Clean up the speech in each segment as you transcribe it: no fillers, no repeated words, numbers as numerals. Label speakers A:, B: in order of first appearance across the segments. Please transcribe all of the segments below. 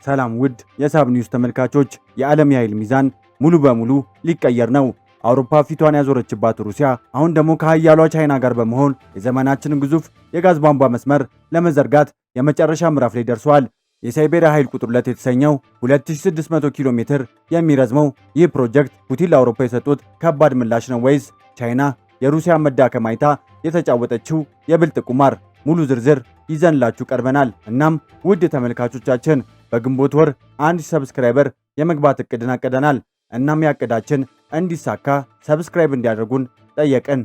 A: ሰላም ውድ የሳብ ኒውስ ተመልካቾች፣ የዓለም የኃይል ሚዛን ሙሉ በሙሉ ሊቀየር ነው። አውሮፓ ፊቷን ያዞረችባት ሩሲያ አሁን ደግሞ ከኃያሏ ቻይና ጋር በመሆን የዘመናችንን ግዙፍ የጋዝ ቧንቧ መስመር ለመዘርጋት የመጨረሻ ምዕራፍ ላይ ደርሷል። የሳይቤሪያ ኃይል ቁጥር 2 የተሰኘው 2600 ኪሎ ሜትር የሚረዝመው ይህ ፕሮጀክት ፑቲን ለአውሮፓ የሰጡት ከባድ ምላሽ ነው ወይስ ቻይና የሩሲያ መዳከም አይታ የተጫወተችው የብልጥ ቁማር? ሙሉ ዝርዝር ይዘንላችሁ ቀርበናል። እናም ውድ ተመልካቾቻችን በግንቦት ወር 1000 ሰብስክራይበር የመግባት እቅድን አቅደናል። እናም ያቅዳችን እንዲሳካ ሰብስክራይብ እንዲያደርጉን ጠየቅን።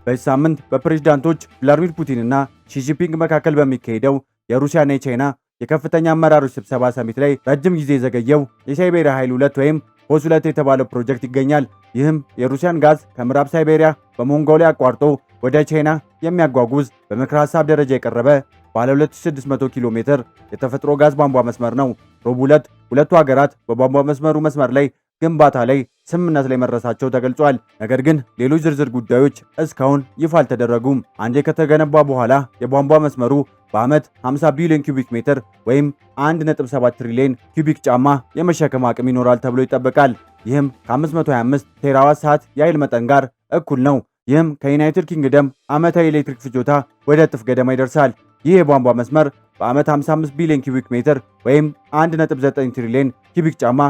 A: በዚህ ሳምንት በፕሬዝዳንቶች ቭላድሚር ፑቲን እና ሺጂፒንግ መካከል በሚካሄደው የሩሲያና የቻይና የከፍተኛ አመራሮች ስብሰባ ሰሚት ላይ ረጅም ጊዜ የዘገየው የሳይቤሪያ ኃይል 2 ወይም ፖስ 2 የተባለው ፕሮጀክት ይገኛል። ይህም የሩሲያን ጋዝ ከምዕራብ ሳይቤሪያ በሞንጎሊያ አቋርጦ ወደ ቻይና የሚያጓጉዝ በምክረ ሐሳብ ደረጃ የቀረበ ባለ 2600 ኪሎ ሜትር የተፈጥሮ ጋዝ ቧንቧ መስመር ነው። ሮብ ዕለት ሁለቱ ሀገራት በቧንቧ መስመር ላይ ግንባታ ላይ ስምምነት ላይ መድረሳቸው ተገልጿል። ነገር ግን ሌሎች ዝርዝር ጉዳዮች እስካሁን ይፋ አልተደረጉም። አንዴ ከተገነባ በኋላ የቧንቧ መስመሩ በዓመት 50 ቢሊዮን ኪዩቢክ ሜትር ወይም 1.7 ትሪሊዮን ኪዩቢክ ጫማ የመሸከም አቅም ይኖራል ተብሎ ይጠበቃል። ይህም ከ525 ቴራዋት ሰዓት የኃይል መጠን ጋር እኩል ነው። ይህም ከዩናይትድ ኪንግደም ዓመታዊ ኤሌክትሪክ ፍጆታ ወደ እጥፍ ገደማ ይደርሳል። ይህ የቧንቧ መስመር በዓመት 55 ቢሊዮን ኪዩቢክ ሜትር ወይም 1.9 ትሪሊዮን ኪዩቢክ ጫማ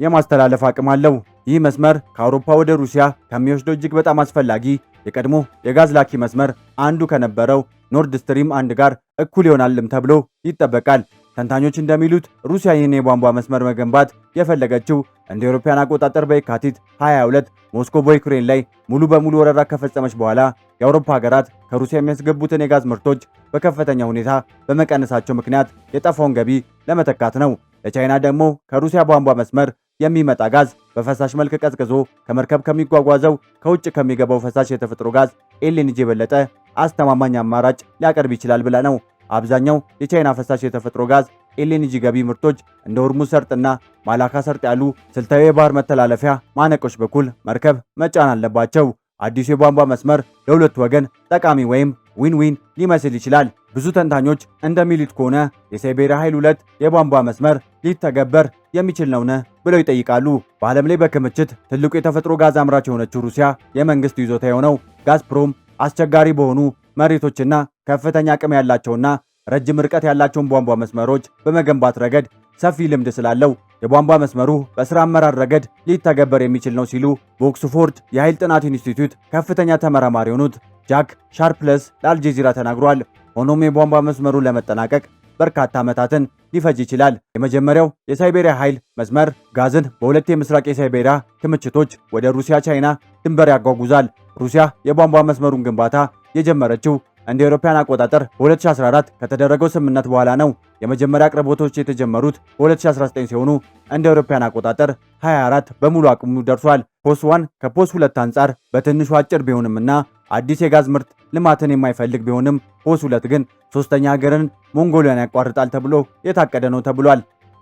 A: የማስተላለፍ አቅም አለው። ይህ መስመር ከአውሮፓ ወደ ሩሲያ ከሚወስደው እጅግ በጣም አስፈላጊ የቀድሞ የጋዝ ላኪ መስመር አንዱ ከነበረው ኖርድ ስትሪም 1 ጋር እኩል ይሆናልም ተብሎ ይጠበቃል። ተንታኞች እንደሚሉት ሩሲያ ይህን የቧንቧ መስመር መገንባት የፈለገችው እንደ አውሮፓውያን አቆጣጠር በየካቲት 22 ሞስኮ በዩክሬን ላይ ሙሉ በሙሉ ወረራ ከፈጸመች በኋላ የአውሮፓ ሀገራት ከሩሲያ የሚያስገቡትን የጋዝ ምርቶች በከፍተኛ ሁኔታ በመቀነሳቸው ምክንያት የጠፋውን ገቢ ለመተካት ነው። ለቻይና ደግሞ ከሩሲያ ቧንቧ መስመር የሚመጣ ጋዝ በፈሳሽ መልክ ቀዝቅዞ ከመርከብ ከሚጓጓዘው ከውጭ ከሚገባው ፈሳሽ የተፈጥሮ ጋዝ ኤልኤንጂ የበለጠ አስተማማኝ አማራጭ ሊያቀርብ ይችላል ብላ ነው። አብዛኛው የቻይና ፈሳሽ የተፈጥሮ ጋዝ ኤልኤንጂ ገቢ ምርቶች እንደ ሆርሙዝ ሰርጥና ማላካ ሰርጥ ያሉ ስልታዊ የባህር መተላለፊያ ማነቆች በኩል መርከብ መጫን አለባቸው። አዲሱ የቧንቧ መስመር ለሁለቱ ወገን ጠቃሚ ወይም ዊን ዊን ሊመስል ይችላል። ብዙ ተንታኞች እንደሚሉት ከሆነ የሳይቤሪያ ኃይል 2 የቧንቧ መስመር ሊተገበር የሚችል ነውን ብለው ይጠይቃሉ። በዓለም ላይ በክምችት ትልቁ የተፈጥሮ ጋዝ አምራች የሆነችው ሩሲያ የመንግስት ይዞታ የሆነው ጋዝፕሮም አስቸጋሪ በሆኑ መሬቶችና ከፍተኛ አቅም ያላቸውና ረጅም ርቀት ያላቸውን ቧንቧ መስመሮች በመገንባት ረገድ ሰፊ ልምድ ስላለው የቧንቧ መስመሩ በስራ አመራር ረገድ ሊተገበር የሚችል ነው ሲሉ በኦክስፎርድ የኃይል ጥናት ኢንስቲትዩት ከፍተኛ ተመራማሪ የሆኑት ጃክ ሻርፕለስ ለአልጀዚራ ተናግሯል። ሆኖም የቧንቧ መስመሩ ለመጠናቀቅ በርካታ ዓመታትን ሊፈጅ ይችላል። የመጀመሪያው የሳይቤሪያ ኃይል መስመር ጋዝን በሁለት የምስራቅ የሳይቤሪያ ክምችቶች ወደ ሩሲያ ቻይና ድንበር ያጓጉዛል። ሩሲያ የቧንቧ መስመሩን ግንባታ የጀመረችው እንደ አውሮፓውያን አቆጣጠር በ2014 ከተደረገው ስምምነት በኋላ ነው። የመጀመሪያ አቅርቦቶች የተጀመሩት በ2019 ሲሆኑ እንደ አውሮፓውያን አቆጣጠር 24 በሙሉ አቅሙ ደርሷል። ፖስ 1 ከፖስ 2 አንጻር በትንሹ አጭር ቢሆንምና አዲስ የጋዝ ምርት ልማትን የማይፈልግ ቢሆንም ፖስ 2 ግን ሶስተኛ ሀገርን ሞንጎሊያን ያቋርጣል ተብሎ የታቀደ ነው ተብሏል።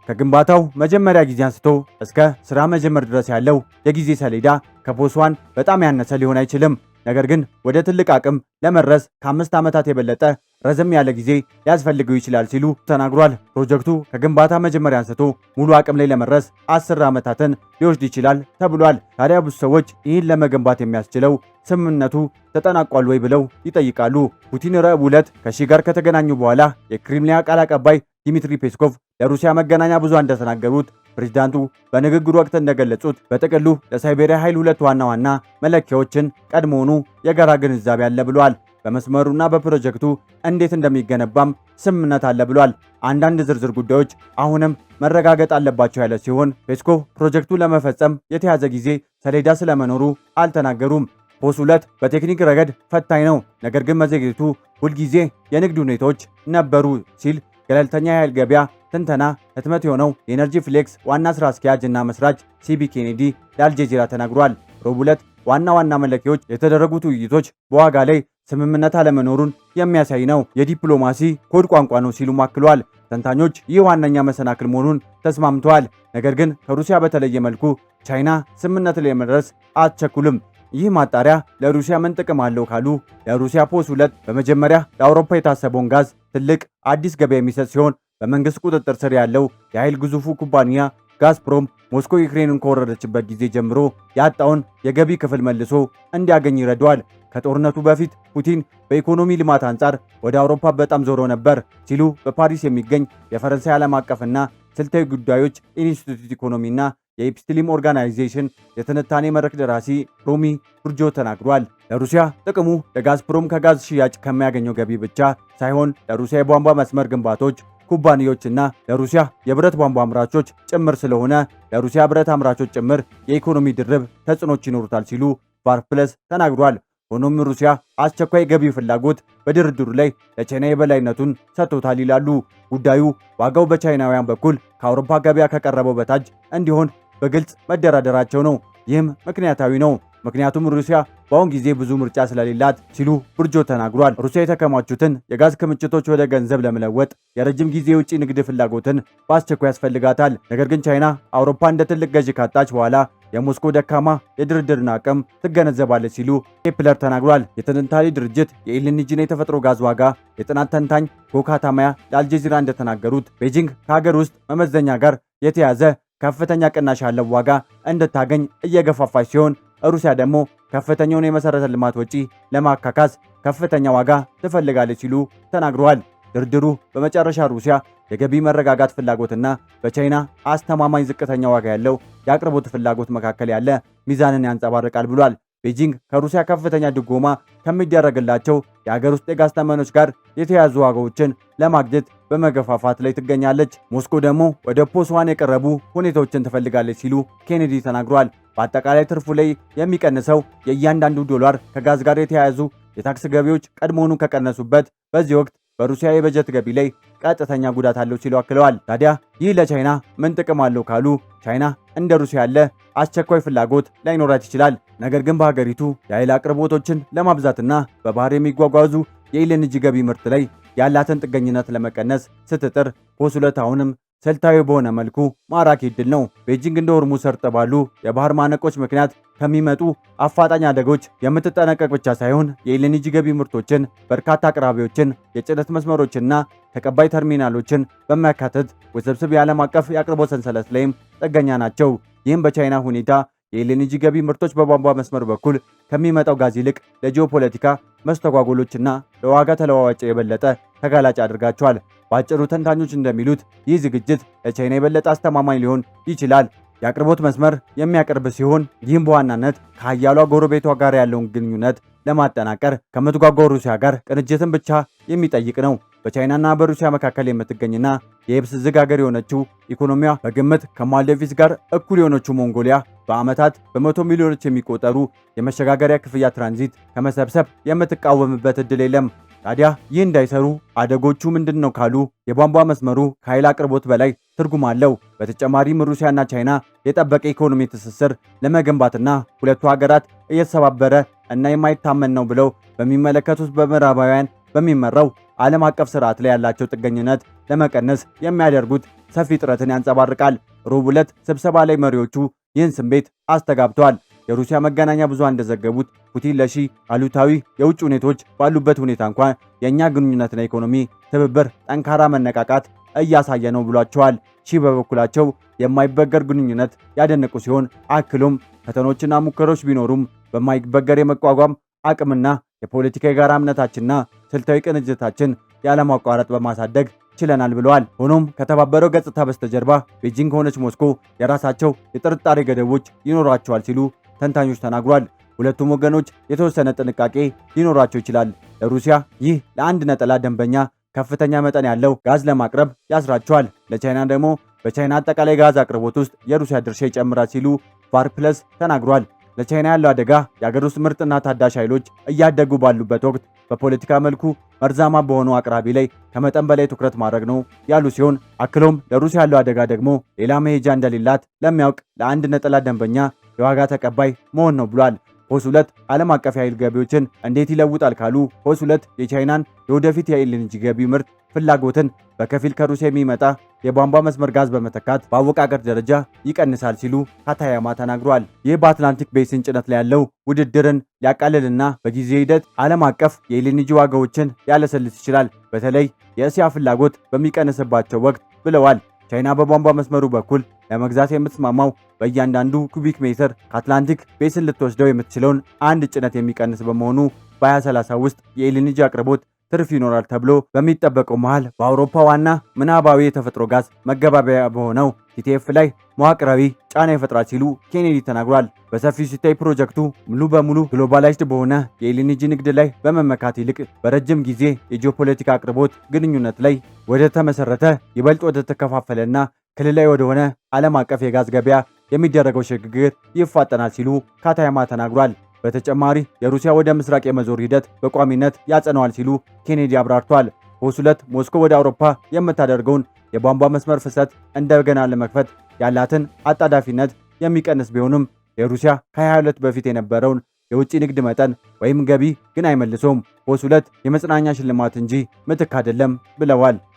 A: ከግንባታው መጀመሪያ ጊዜ አንስቶ እስከ ስራ መጀመር ድረስ ያለው የጊዜ ሰሌዳ ከፖስ 1 በጣም ያነሰ ሊሆን አይችልም። ነገር ግን ወደ ትልቅ አቅም ለመድረስ ከ5 ዓመታት የበለጠ ረዘም ያለ ጊዜ ሊያስፈልገው ይችላል ሲሉ ተናግሯል። ፕሮጀክቱ ከግንባታ መጀመሪያ አንስቶ ሙሉ አቅም ላይ ለመድረስ 10 ዓመታትን ሊወስድ ይችላል ተብሏል። ታዲያ ብዙ ሰዎች ይህን ለመገንባት የሚያስችለው ስምምነቱ ተጠናቋል ወይ ብለው ይጠይቃሉ። ፑቲን ረቡዕ ዕለት ከሺ ጋር ከተገናኙ በኋላ የክሬምሊን ቃል አቀባይ ዲሚትሪ ፔስኮቭ ለሩሲያ መገናኛ ብዙሃን እንደተናገሩት ፕሬዝዳንቱ በንግግሩ ወቅት እንደገለጹት በጥቅሉ ለሳይቤሪያ ኃይል 2 ዋና ዋና መለኪያዎችን ቀድሞውኑ የጋራ ግንዛቤ አለ ብሏል። በመስመሩና በፕሮጀክቱ እንዴት እንደሚገነባም ስምምነት አለ ብሏል። አንዳንድ ዝርዝር ጉዳዮች አሁንም መረጋገጥ አለባቸው ያለ ሲሆን ፔስኮቭ ፕሮጀክቱ ለመፈጸም የተያዘ ጊዜ ሰሌዳ ስለመኖሩ አልተናገሩም። ፖስ 2 በቴክኒክ ረገድ ፈታኝ ነው፣ ነገር ግን መዘግየቱ ሁልጊዜ የንግድ ሁኔታዎች ነበሩ ሲል ገለልተኛ የኃይል ገበያ ትንተና ህትመት የሆነው የኤነርጂ ፍሌክስ ዋና ስራ አስኪያጅ እና መስራች ሲቢ ኬኔዲ ለአልጀዚራ ተናግሯል። ሮብ ዕለት ዋና ዋና መለኪያዎች የተደረጉት ውይይቶች በዋጋ ላይ ስምምነት አለመኖሩን የሚያሳይ ነው፣ የዲፕሎማሲ ኮድ ቋንቋ ነው ሲሉ አክሏል። ተንታኞች ይህ ዋነኛ መሰናክል መሆኑን ተስማምተዋል። ነገር ግን ከሩሲያ በተለየ መልኩ ቻይና ስምምነት ላይ መድረስ አትቸኩልም። ይህ ማጣሪያ ለሩሲያ ምን ጥቅም አለው ካሉ ለሩሲያ ፖስ 2 በመጀመሪያ ለአውሮፓ የታሰበውን ጋዝ ትልቅ አዲስ ገበያ የሚሰጥ ሲሆን በመንግስት ቁጥጥር ስር ያለው የኃይል ግዙፉ ኩባንያ ጋዝፕሮም ሞስኮ ዩክሬንን ከወረረችበት ጊዜ ጀምሮ ያጣውን የገቢ ክፍል መልሶ እንዲያገኝ ይረዳዋል። ከጦርነቱ በፊት ፑቲን በኢኮኖሚ ልማት አንጻር ወደ አውሮፓ በጣም ዞሮ ነበር ሲሉ በፓሪስ የሚገኝ የፈረንሳይ ዓለም አቀፍና ስልታዊ ጉዳዮች ኢንስቲትዩት ኢኮኖሚና የኢፕስቲሊም ኦርጋናይዜሽን የትንታኔ መድረክ ደራሲ ሮሚ ቱርጆ ተናግሯል። ለሩሲያ ጥቅሙ ለጋዝፕሮም ከጋዝ ሽያጭ ከሚያገኘው ገቢ ብቻ ሳይሆን ለሩሲያ የቧንቧ መስመር ግንባቶች ኩባንያዎችና ለሩሲያ የብረት ቧንቧ አምራቾች ጭምር ስለሆነ ለሩሲያ ብረት አምራቾች ጭምር የኢኮኖሚ ድርብ ተጽዕኖች ይኖሩታል ሲሉ ቫርፕለስ ተናግሯል። ሆኖም ሩሲያ አስቸኳይ ገቢ ፍላጎት በድርድሩ ላይ ለቻይና የበላይነቱን ሰጥቶታል ይላሉ። ጉዳዩ ዋጋው በቻይናውያን በኩል ከአውሮፓ ገበያ ከቀረበው በታች እንዲሆን በግልጽ መደራደራቸው ነው። ይህም ምክንያታዊ ነው፣ ምክንያቱም ሩሲያ በአሁን ጊዜ ብዙ ምርጫ ስለሌላት ሲሉ ቡርጆ ተናግሯል። ሩሲያ የተከማቹትን የጋዝ ክምችቶች ወደ ገንዘብ ለመለወጥ የረጅም ጊዜ የውጭ ንግድ ፍላጎትን በአስቸኳይ ያስፈልጋታል። ነገር ግን ቻይና አውሮፓ እንደ ትልቅ ገዢ ካጣች በኋላ የሞስኮ ደካማ የድርድርን አቅም ትገነዘባለች ሲሉ ኬፕለር ተናግሯል። የትንታኔ ድርጅት የኤልኤንጂና የተፈጥሮ ጋዝ ዋጋ የጥናት ተንታኝ ጎካታማያ ለአልጀዚራ እንደተናገሩት ቤጂንግ ከሀገር ውስጥ መመዘኛ ጋር የተያዘ ከፍተኛ ቅናሽ ያለው ዋጋ እንድታገኝ እየገፋፋች ሲሆን ሩሲያ ደግሞ ከፍተኛውን የመሰረተ ልማት ወጪ ለማካካስ ከፍተኛ ዋጋ ትፈልጋለች ሲሉ ተናግረዋል። ድርድሩ በመጨረሻ ሩሲያ የገቢ መረጋጋት ፍላጎትና በቻይና አስተማማኝ ዝቅተኛ ዋጋ ያለው የአቅርቦት ፍላጎት መካከል ያለ ሚዛንን ያንጸባርቃል ብሏል። ቤጂንግ ከሩሲያ ከፍተኛ ድጎማ ከሚደረግላቸው የሀገር ውስጥ የጋዝ ተመኖች ጋር የተያዙ ዋጋዎችን ለማግኘት በመገፋፋት ላይ ትገኛለች። ሞስኮ ደግሞ ወደ ፖስዋን የቀረቡ ሁኔታዎችን ትፈልጋለች ሲሉ ኬኔዲ ተናግሯል። በአጠቃላይ ትርፉ ላይ የሚቀንሰው የእያንዳንዱ ዶላር ከጋዝ ጋር የተያያዙ የታክስ ገቢዎች ቀድሞውኑ ከቀነሱበት በዚህ ወቅት በሩሲያ የበጀት ገቢ ላይ ቀጥተኛ ጉዳት አለው ሲሉ አክለዋል። ታዲያ ይህ ለቻይና ምን ጥቅም አለው ካሉ ቻይና እንደ ሩሲያ ያለ አስቸኳይ ፍላጎት ላይኖራት ይችላል። ነገር ግን በሀገሪቱ የኃይል አቅርቦቶችን ለማብዛትና በባህር የሚጓጓዙ የኤልኤንጂ ገቢ ምርት ላይ ያላትን ጥገኝነት ለመቀነስ ስትጥር ፖስ 2 አሁንም ስልታዊ በሆነ መልኩ ማራኪ ዕድል ነው። ቤጂንግ እንደ ሆርሙዝ ሰርጥ ባሉ የባህር ማነቆች ምክንያት ከሚመጡ አፋጣኝ አደጎች የምትጠነቀቅ ብቻ ሳይሆን የኤልኤንጂ ገቢ ምርቶችን፣ በርካታ አቅራቢዎችን፣ የጭነት መስመሮችና ተቀባይ ተርሚናሎችን በሚያካትት ውስብስብ የዓለም አቀፍ የአቅርቦት ሰንሰለት ላይም ጥገኛ ናቸው። ይህም በቻይና ሁኔታ የኤልኤንጂ ገቢ ምርቶች በቧንቧ መስመር በኩል ከሚመጣው ጋዝ ይልቅ ለጂኦፖለቲካ መስተጓጎሎችና ለዋጋ ተለዋዋጭ የበለጠ ተጋላጭ አድርጋቸዋል። በአጭሩ ተንታኞች እንደሚሉት ይህ ዝግጅት ለቻይና የበለጠ አስተማማኝ ሊሆን ይችላል። የአቅርቦት መስመር የሚያቀርብ ሲሆን ይህም በዋናነት ከሀያሏ ጎረቤቷ ጋር ያለውን ግንኙነት ለማጠናቀር ከምትጓጓው ሩሲያ ጋር ቅንጅትን ብቻ የሚጠይቅ ነው። በቻይናና በሩሲያ መካከል የምትገኝና የየብስ ዝግ ሀገር የሆነችው ኢኮኖሚዋ በግምት ከማልዲቭስ ጋር እኩል የሆነችው ሞንጎሊያ በዓመታት በመቶ ሚሊዮኖች የሚቆጠሩ የመሸጋገሪያ ክፍያ ትራንዚት ከመሰብሰብ የምትቃወምበት ዕድል የለም። ታዲያ ይህ እንዳይሰሩ አደጎቹ ምንድን ነው ካሉ የቧንቧ መስመሩ ከኃይል አቅርቦት በላይ ትርጉም አለው። በተጨማሪም ሩሲያና ቻይና የጠበቀ ኢኮኖሚ ትስስር ለመገንባትና ሁለቱ ሀገራት እየተሰባበረ እና የማይታመን ነው ብለው በሚመለከቱት በምዕራባውያን በሚመራው ዓለም አቀፍ ስርዓት ላይ ያላቸው ጥገኝነት ለመቀነስ የሚያደርጉት ሰፊ ጥረትን ያንጸባርቃል። ሮብ ዕለት ስብሰባ ላይ መሪዎቹ ይህን ስሜት አስተጋብተዋል። የሩሲያ መገናኛ ብዙሃን እንደዘገቡት ፑቲን ለሺ አሉታዊ የውጭ ሁኔታዎች ባሉበት ሁኔታ እንኳን የእኛ ግንኙነትና ኢኮኖሚ ትብብር ጠንካራ መነቃቃት እያሳየ ነው ብሏቸዋል። ሺ በበኩላቸው የማይበገር ግንኙነት ያደነቁ ሲሆን አክሎም ፈተኖችና ሙከሮች ቢኖሩም በማይበገር የመቋቋም አቅምና የፖለቲካ የጋራ እምነታችንና ስልታዊ ቅንጅታችን ያለማቋረጥ በማሳደግ ችለናል ብለዋል። ሆኖም ከተባበረው ገጽታ በስተጀርባ ቤጂንግ ሆነች ሞስኮ የራሳቸው የጥርጣሬ ገደቦች ይኖራቸዋል ሲሉ ተንታኞች ተናግሯል። ሁለቱም ወገኖች የተወሰነ ጥንቃቄ ሊኖራቸው ይችላል። ለሩሲያ ይህ ለአንድ ነጠላ ደንበኛ ከፍተኛ መጠን ያለው ጋዝ ለማቅረብ ያስራቸዋል። ለቻይና ደግሞ በቻይና አጠቃላይ ጋዝ አቅርቦት ውስጥ የሩሲያ ድርሻ ይጨምራል ሲሉ ቫርፕለስ ተናግሯል። ለቻይና ያለው አደጋ የአገር ውስጥ ምርጥና ታዳሽ ኃይሎች እያደጉ ባሉበት ወቅት በፖለቲካ መልኩ መርዛማ በሆነው አቅራቢ ላይ ከመጠን በላይ ትኩረት ማድረግ ነው ያሉ ሲሆን አክሎም ለሩሲያ ያለው አደጋ ደግሞ ሌላ መሄጃ እንደሌላት ለሚያውቅ ለአንድ ነጠላ ደንበኛ የዋጋ ተቀባይ መሆን ነው ብሏል። ፖስ 2 ዓለም አቀፍ የኃይል ገቢዎችን እንዴት ይለውጣል ካሉ ፖስ 2 የቻይናን የወደፊት የኤልኤንጂ ገቢ ምርት ፍላጎትን በከፊል ከሩሲያ የሚመጣ የቧንቧ መስመር ጋዝ በመተካት በአወቃቀር ደረጃ ይቀንሳል ሲሉ ካታያማ ተናግሯል። ይህ በአትላንቲክ ቤሲን ጭነት ላይ ያለው ውድድርን ሊያቃልልና በጊዜ ሂደት ዓለም አቀፍ የኤልኤንጂ ዋጋዎችን ሊያለሰልስ ይችላል፣ በተለይ የእስያ ፍላጎት በሚቀንስባቸው ወቅት ብለዋል። ቻይና በቧንቧ መስመሩ በኩል ለመግዛት የምትስማማው በእያንዳንዱ ኩቢክ ሜትር ከአትላንቲክ ቤሲን ልትወስደው የምትችለውን አንድ ጭነት የሚቀንስ በመሆኑ በ2030 ውስጥ የኤልኤንጂ አቅርቦት ትርፍ ይኖራል ተብሎ በሚጠበቀው መሃል በአውሮፓ ዋና ምናባዊ የተፈጥሮ ጋዝ መገባበያ በሆነው ቲቲኤፍ ላይ መዋቅራዊ ጫና ይፈጥራል ሲሉ ኬኔዲ ተናግሯል። በሰፊው ሲታይ ፕሮጀክቱ ሙሉ በሙሉ ግሎባላይዝድ በሆነ የኤልኤንጂ ንግድ ላይ በመመካት ይልቅ በረጅም ጊዜ የጂኦፖለቲካ አቅርቦት ግንኙነት ላይ ወደ ተመሰረተ ይበልጥ ወደ ተከፋፈለና ክልላዊ ወደሆነ ዓለም አቀፍ የጋዝ ገበያ የሚደረገው ሽግግር ይፋጠናል ሲሉ ካታያማ ተናግሯል። በተጨማሪ የሩሲያ ወደ ምስራቅ የመዞር ሂደት በቋሚነት ያጸነዋል ሲሉ ኬኔዲ አብራርቷል። በሁለት ሞስኮ ወደ አውሮፓ የምታደርገውን የቧንቧ መስመር ፍሰት እንደገና ለመክፈት ያላትን አጣዳፊነት የሚቀንስ ቢሆንም የሩሲያ ከ2022 በፊት የነበረውን የውጭ ንግድ መጠን ወይም ገቢ ግን አይመልሰውም። ሁለት የመጽናኛ ሽልማት እንጂ ምትክ አይደለም ብለዋል።